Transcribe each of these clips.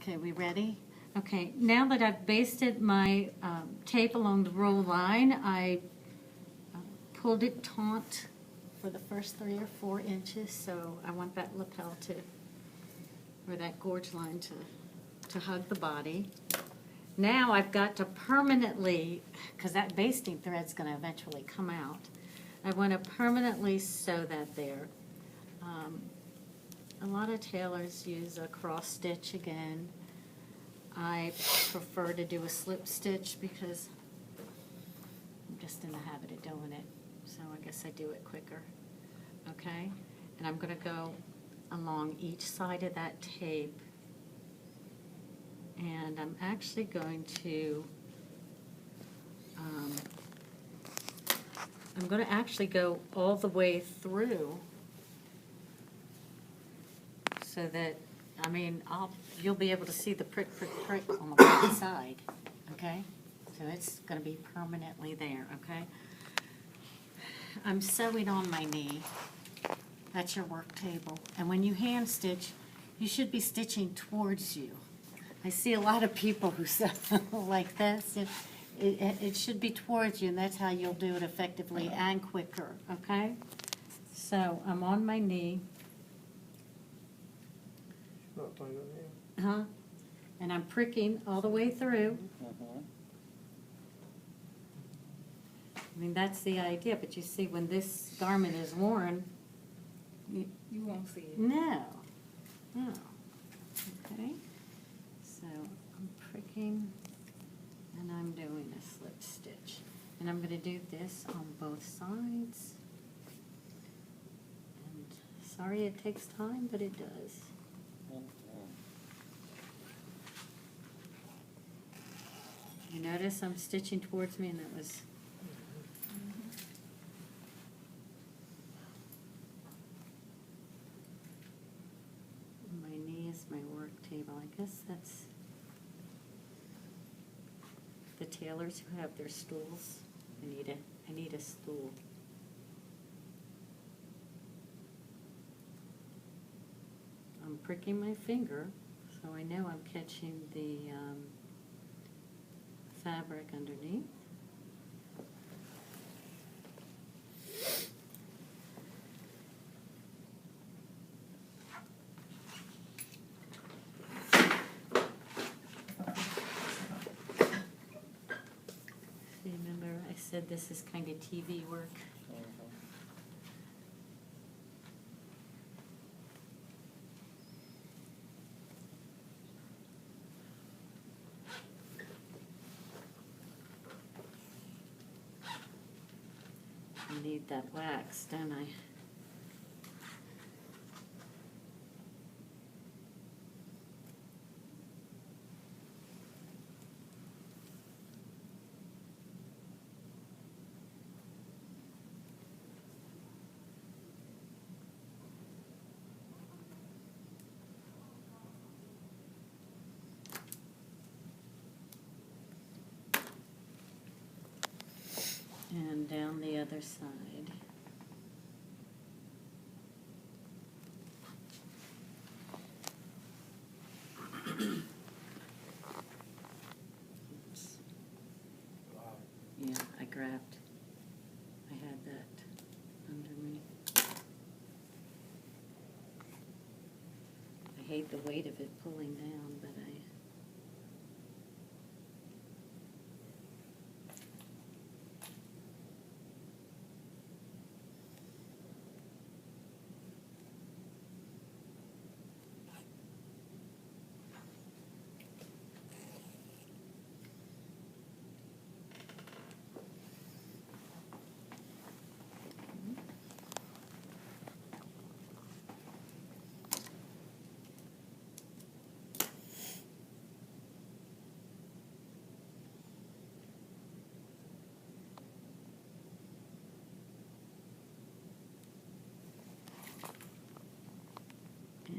Okay, we ready? Okay, now that I've basted my tape along the roll line, I pulled it taut for the first 3 or 4 inches, so I want that lapel to, or that gorge line to hug the body. Now I've got to permanently, because that basting thread's going to eventually come out, I want to permanently sew that there. A lot of tailors use a cross stitch again. I prefer to do a slip stitch because I'm just in the habit of doing it, so I guess I do it quicker. Okay, and I'm going to go along each side of that tape, and I'm actually going to go all the way through, so that, I mean, you'll be able to see the prick, prick, prick on the right side, okay? So it's going to be permanently there, okay? I'm sewing on my knee. That's your work table. And when you hand stitch, you should be stitching towards you. I see a lot of people who sew like this. It should be towards you, and that's how you'll do it effectively and quicker, okay? So I'm on my knee. Not tight on you. Huh? And I'm pricking all the way through. I mean, that's the idea, but you see, when this garment is worn, You won't see it. no. Okay? So I'm pricking, and I'm doing a slip stitch. And I'm going to do this on both sides. And sorry it takes time, but it does. You notice I'm stitching towards me, and that was... My knee is my work table. I guess that's the tailors who have their stools. I need a stool. I'm pricking my finger, so I know I'm catching the fabric underneath. Remember, I said this is kind of TV work. I need that wax, don't I? And down the other side. Oops. Yeah, I grabbed. I had that under me. I hate the weight of it pulling down, but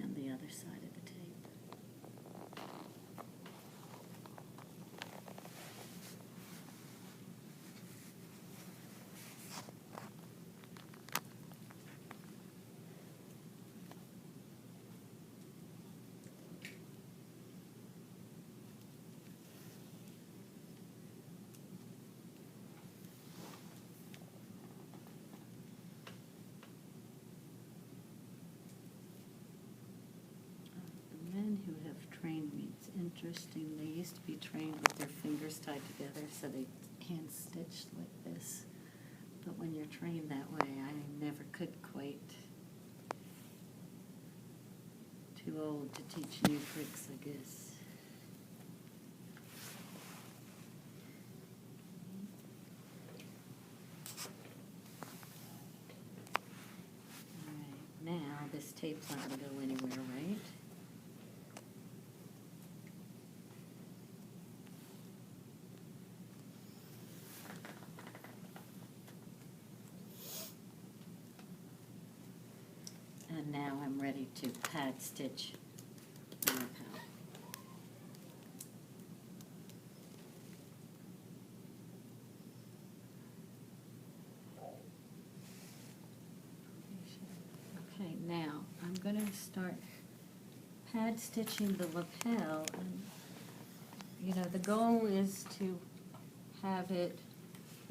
and the other side of the tape. men who have trained me, it's interesting, they used to be trained with their fingers tied together, so they hand stitched like this. But when you're trained that way, I never could quite. Too old to teach new tricks, I guess. All right, now this tape's not gonna go anywhere, right? And now I'm ready to pad stitch the lapel. Okay, now I'm going to start pad stitching the lapel, and you know, the goal is to have it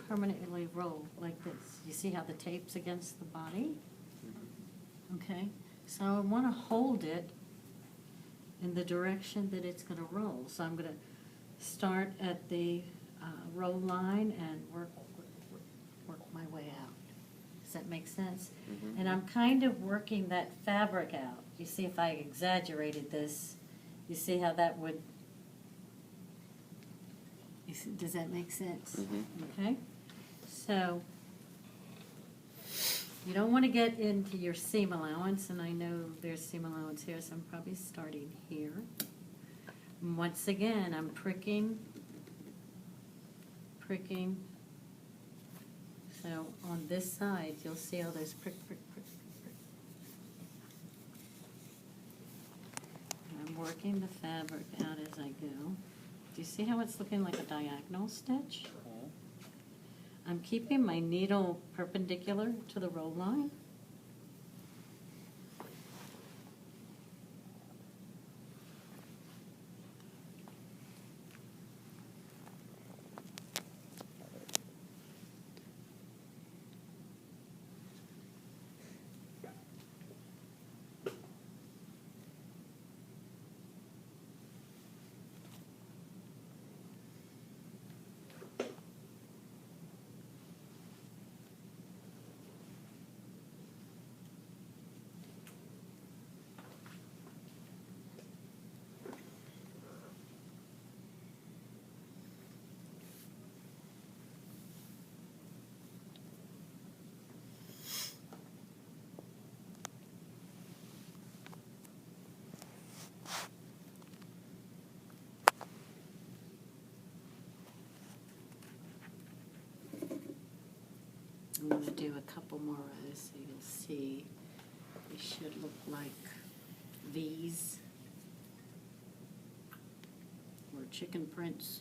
permanently roll like this. You see how the tape's against the body? Okay, so I want to hold it in the direction that it's going to roll. So I'm going to start at the roll line and work my way out. Does that make sense? Mhm. And I'm kind of working that fabric out. You see, if I exaggerated this, you see how that would, does that make sense? Mhm. Okay, so you don't want to get into your seam allowance, and I know there's seam allowance here, so I'm probably starting here. And once again, I'm pricking. So on this side, you'll see how there's prick. And I'm working the fabric out as I go. Do you see how it's looking like a diagonal stitch? I'm keeping my needle perpendicular to the roll line. I'm going to do a couple more rows so you'll see they should look like V's or chicken prints.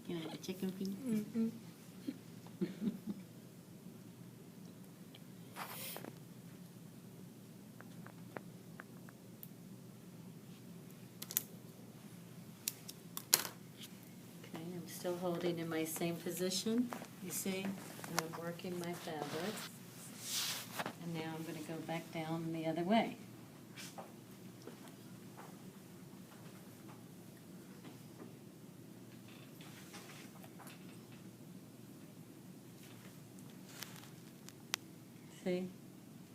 You know, the chicken feet? Okay, I'm still holding in my same position, you see, and I'm working my fabric. And now I'm going to go back down the other way. See?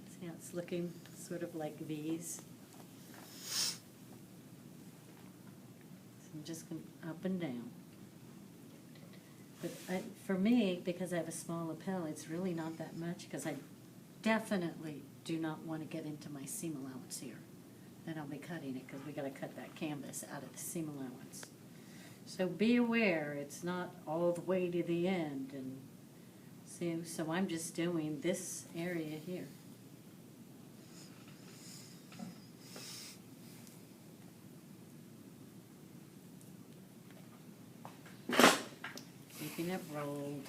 See how it's looking sort of like V's? So I'm just going up and down. But for me, because I have a small lapel, it's really not that much, because I definitely do not want to get into my seam allowance here. Then I'll be cutting it, because we got to cut that canvas out of the seam allowance. So be aware, it's not all the way to the end. And see, so I'm just doing this area here. Keeping it rolled.